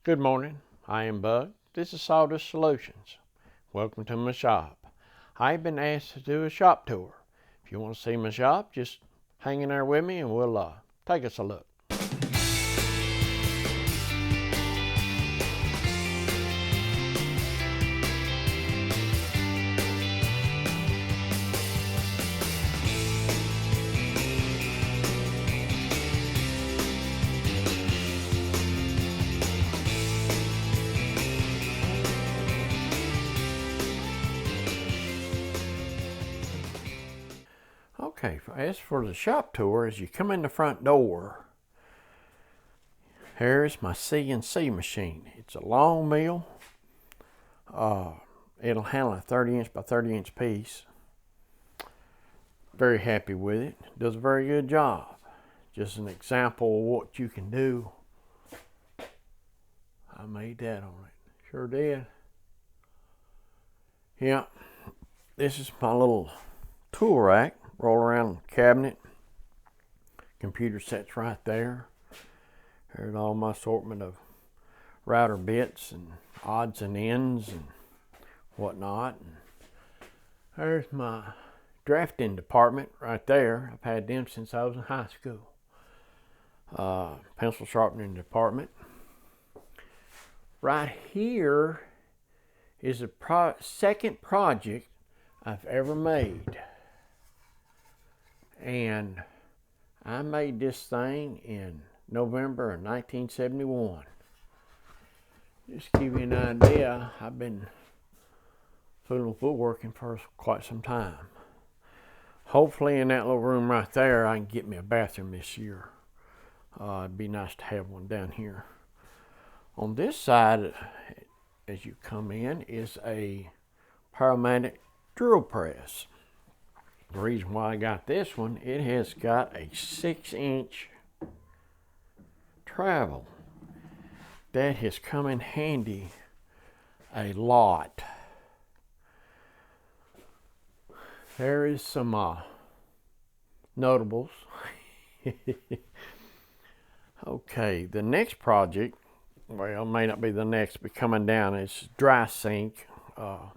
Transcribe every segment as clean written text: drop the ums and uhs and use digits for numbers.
Good morning, I am Bug. This is Sawdust Solutions. Welcome to my shop. I've been asked to do a shop tour. If you want to see my shop, just hang in there with me and we'll take us a look. Okay, as for the shop tour, as you come in the front door, here's my CNC machine. It's a long mill. It'll handle a 30-inch by 30-inch piece. Very happy with it. Does a very good job. Just an example of what you can do. I made that on it. Sure did. Yeah, this is my little tool rack. Roll around cabinet. Computer sets right there. There's all my assortment of router bits and odds and ends and whatnot. And there's my drafting department right there. I've had them since I was in high school. Pencil sharpening department. Right here is the second project I've ever made. And I made this thing in November of 1971. Just to give you an idea, I've been fooling with woodworking for quite some time. Hopefully in that little room right there, I can get me a bathroom this year. It'd be nice to have one down here. On this side, as you come in, is a Powermatic drill press. The reason why I got this one, it has got a 6-inch travel. That has come in handy a lot. There is some notables. Okay, the next project, well, may not be the next, but coming down is dry sink. You'll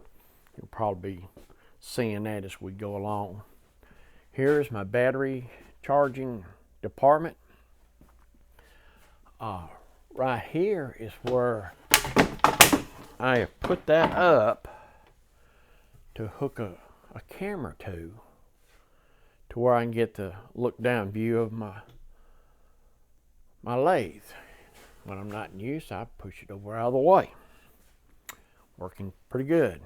probably be seeing that as we go along. Here's my battery charging department. Right here is where I have put that up to hook a camera to where I can get the look down view of my lathe. When I'm not in use, I push it over out of the way. Working pretty good.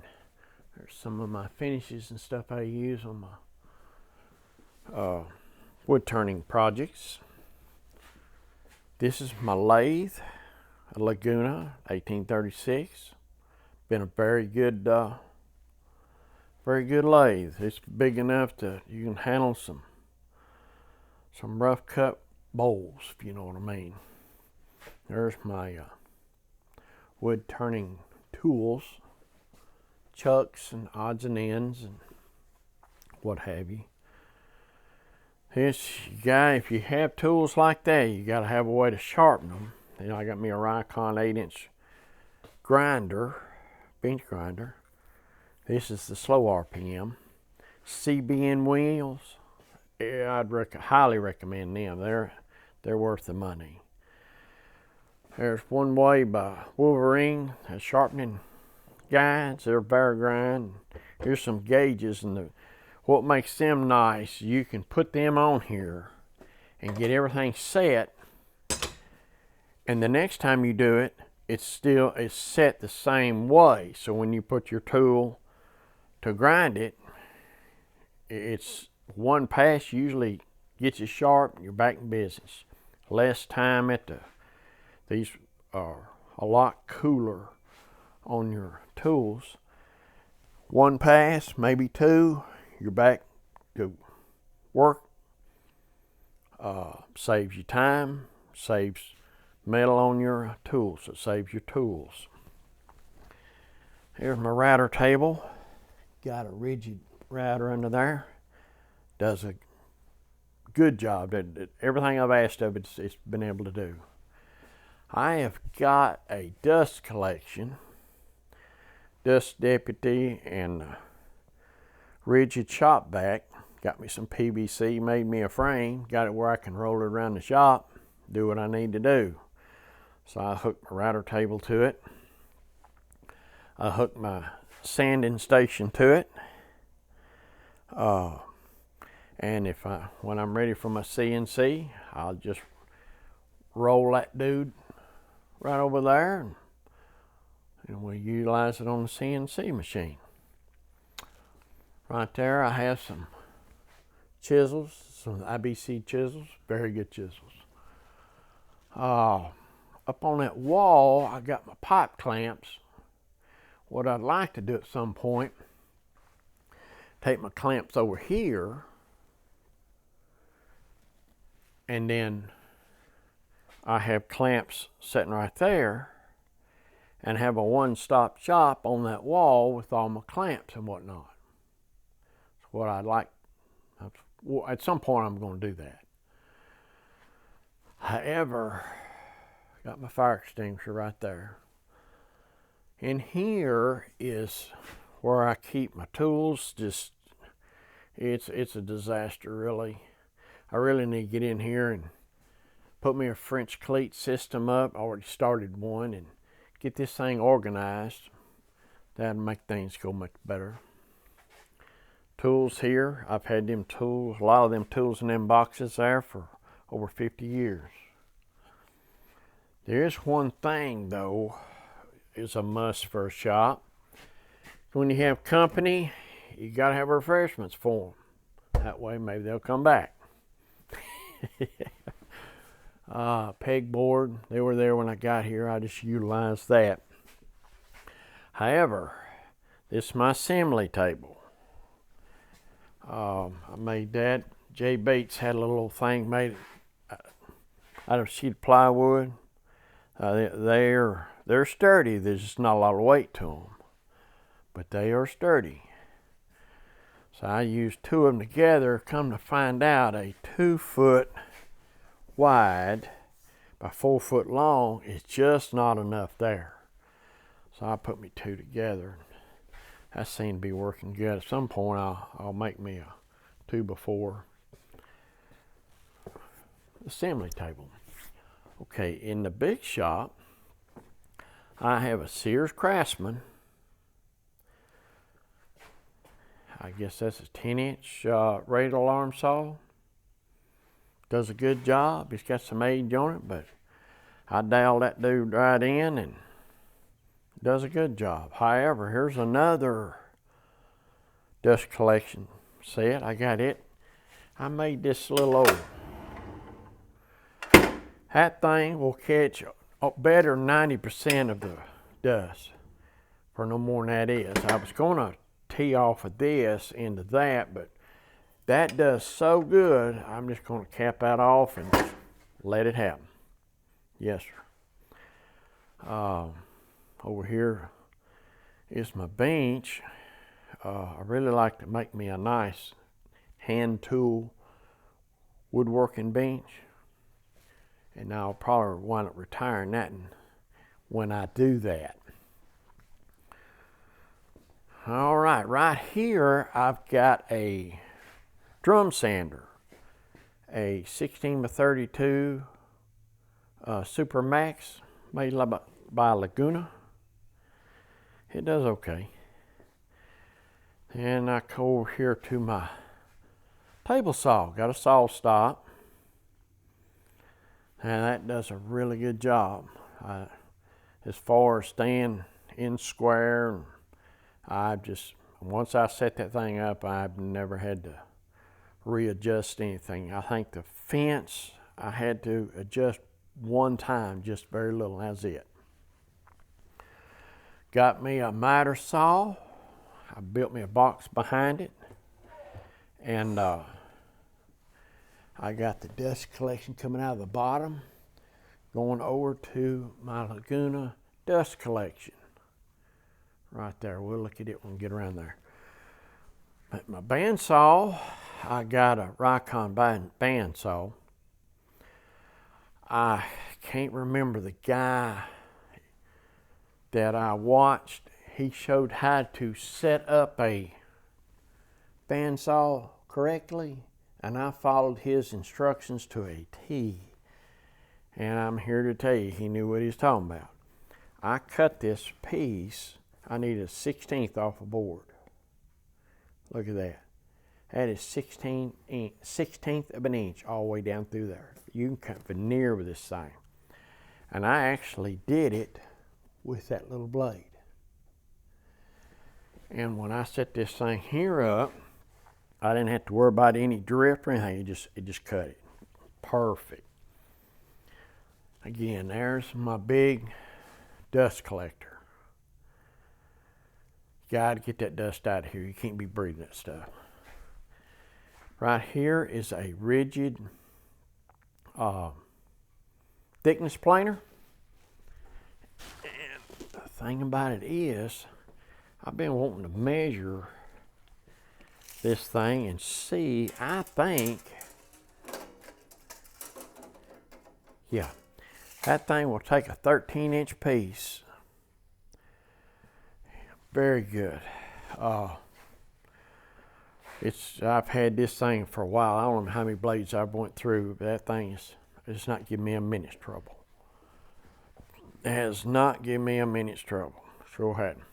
There's some of my finishes and stuff I use on my wood turning projects. This is my lathe, a Laguna, 1836. Been a very good lathe. It's big enough that you can handle some rough cut bowls, if you know what I mean. There's my wood turning tools, chucks and odds and ends and what have you. If you have tools like that, you got to have a way to sharpen them. You know, I got me a Ricon 8-inch grinder, bench grinder. This is the slow RPM. CBN wheels. Yeah, I'd highly recommend them. They're worth the money. There's One Way by Woodworking, a sharpening guides. They're bare grind. Here's some gauges, and what makes them nice, you can put them on here and get everything set, and the next time you do it, it's set the same way. So when you put your tool to grind it, it's one pass usually gets you sharp and you're back in business. Less time these are a lot cooler on your tools. One pass, maybe two, you're back to work. Saves you time, saves metal on your tools, it saves your tools. Here's my router table. Got a rigid router under there. Does a good job. Everything I've asked of it, it's been able to do. I have got a dust collection, dust deputy and rigid shop back. Got me some PVC, made me a frame, got it where I can roll it around the shop, do what I need to do. So I hooked my router table to it. I hooked my sanding station to it. And when I'm ready for my CNC, I'll just roll that dude right over there and we'll utilize it on the CNC machine. Right there I have some chisels, some IBC chisels, very good chisels. Up on that wall I got my pipe clamps. What I'd like to do at some point, take my clamps over here and then I have clamps sitting right there and have a one-stop shop on that wall with all my clamps and whatnot. That's what I'd like. At some point I'm going to do that. However, got my fire extinguisher right there. In here is where I keep my tools. Just it's a disaster really. I really need to get in here and put me a French cleat system up. I already started one, and get this thing organized. That'll make things go much better. Tools here, I've had them tools, a lot of them tools in them boxes there for over 50 years. There's one thing though, is a must for a shop. When you have company, you gotta have refreshments for them. That way maybe they'll come back. Pegboard, they were there when I got here. I just utilized that. However, this is my assembly table. I made that. Jay Bates had a little thing made out of a sheet of plywood. They're sturdy. There's just not a lot of weight to them, but they are sturdy. So I used two of them together. Come to find out, a 2 foot wide by 4 foot long is just not enough there. So I put me two together. That seemed to be working good. At some point I'll make me a 2x4 assembly table. Okay, in the big shop I have a Sears Craftsman. I guess that's a 10-inch radial arm saw. Does a good job. It's got some age on it, but I dial that dude right in and does a good job. However, here's another dust collection set. I got it. I made this little old. That thing will catch better than 90% of the dust for no more than that is. I was going to tee off of this into that, but that does so good, I'm just going to cap that off and just let it happen. Yes, sir. Over here is my bench. I really like to make me a nice hand tool woodworking bench. And I'll probably wind up retiring that when I do that. All right, right here I've got a drum sander, a 16x32 Super Max made by Laguna. It does okay. And I go over here to my table saw. Got a Sawstop. And that does a really good job. As far as staying in square, once I set that thing up, I've never had to readjust anything. I think the fence, I had to adjust one time, just very little, that's it. Got me a miter saw. I built me a box behind it. And I got the dust collection coming out of the bottom, going over to my Laguna dust collection. Right there, we'll look at it when we get around there. But my bandsaw, I got a Rikon bandsaw. I can't remember the guy that I watched. He showed how to set up a bandsaw correctly, and I followed his instructions to a T. And I'm here to tell you, he knew what he was talking about. I cut this piece, I need a 1/16 off a board. Look at that. That is 1/16 of an inch all the way down through there. You can cut veneer with this thing. And I actually did it with that little blade. And when I set this thing here up, I didn't have to worry about any drift or anything. It just cut it. Perfect. Again, there's my big dust collector. Got to get that dust out of here. You can't be breathing that stuff. Right here is a rigid thickness planer. And the thing about it is, I've been wanting to measure this thing and see, I think, yeah, that thing will take a 13-inch piece. Very good. I've had this thing for a while. I don't know how many blades I've went through, but that thing it's not giving me a minute's trouble. It has not given me a minute's trouble. Sure hadn't.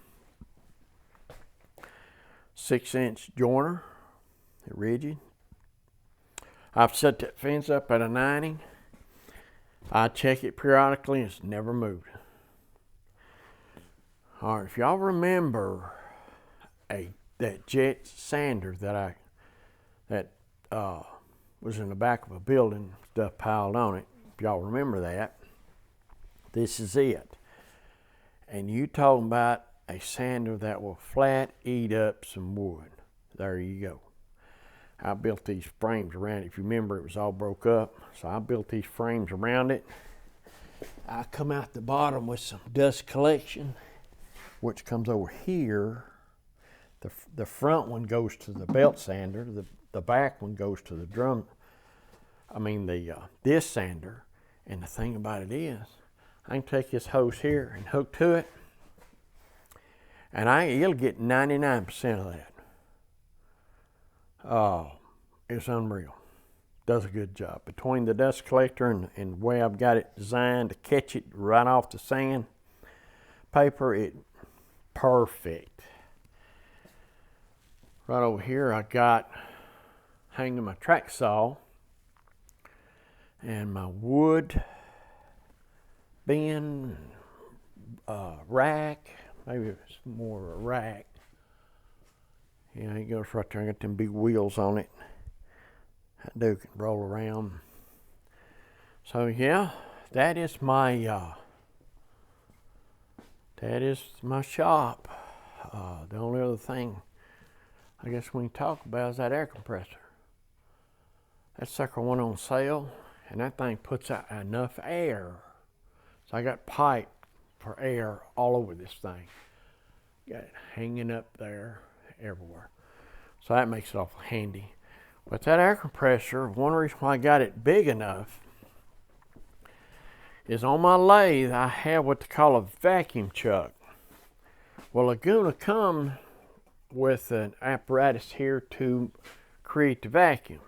6-inch joiner, rigid. I've set that fence up at a 90. I check it periodically, and it's never moved. All right, if y'all remember that jet sander that was in the back of a building, stuff piled on it, if y'all remember that, this is it. And you talking about a sander that will flat eat up some wood. There you go. I built these frames around it. If you remember, it was all broke up. So I built these frames around it. I come out the bottom with some dust collection, which comes over here. The front one goes to the belt sander. The back one goes to the this sander. And the thing about it is, I can take this hose here and hook to it, and it'll get 99% of that. Oh, it's unreal. Does a good job. Between the dust collector and the way I've got it designed to catch it right off the sand paper, it perfect. Right over here I got hanging my track saw and my wood bin, rack. Maybe it's more of a rack. Yeah, it goes right there. I got them big wheels on it. That dude can roll around. So yeah, that is my shop. The only other thing I guess we can talk about is that air compressor. That sucker went on sale, and that thing puts out enough air. So I got pipe for air all over this thing. Got it hanging up there everywhere. So that makes it awful handy. But that air compressor, one reason why I got it big enough is on my lathe I have what they call a vacuum chuck. Well, Laguna comes with an apparatus here to create the vacuum.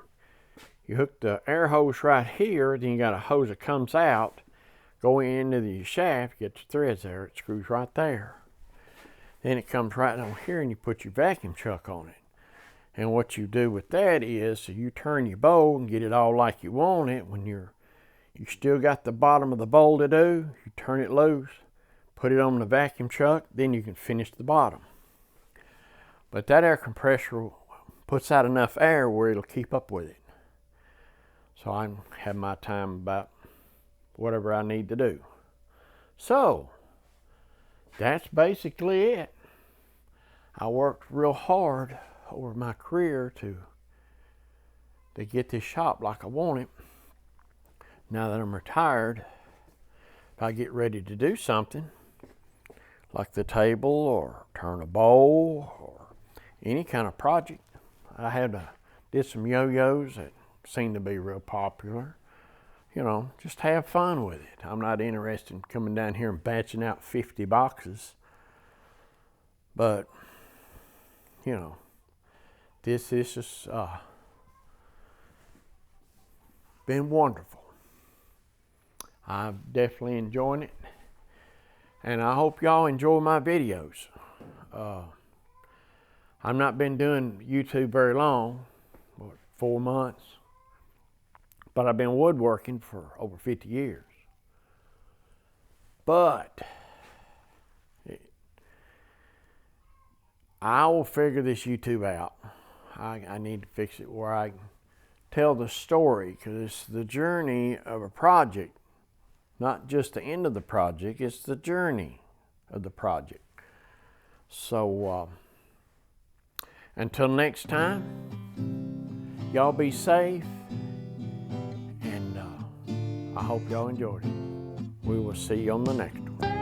You hook the air hose right here, then you got a hose that comes out, go into the shaft, get the threads there, it screws right there. Then it comes right down here and you put your vacuum chuck on it. And what you do with that is you turn your bowl and get it all like you want it. When you still got the bottom of the bowl to do, you turn it loose, put it on the vacuum chuck, then you can finish the bottom. But that air compressor puts out enough air where it'll keep up with it. So I can have my time about whatever I need to do. So that's basically it. I worked real hard over my career to get this shop like I want it. Now that I'm retired, if I get ready to do something like the table or turn a bowl or any kind of project, I did some yo-yos that seemed to be real popular. you know, just have fun with it. I'm not interested in coming down here and batching out 50 boxes. But, you know, this is been wonderful. I've definitely enjoyed it. And I hope y'all enjoy my videos. I've not been doing YouTube very long, 4 months. But I've been woodworking for over 50 years. But I will figure this YouTube out. I need to fix it where I can tell the story, because it's the journey of a project, not just the end of the project, it's the journey of the project. So until next time, y'all be safe. I hope y'all enjoyed it. We will see you on the next one.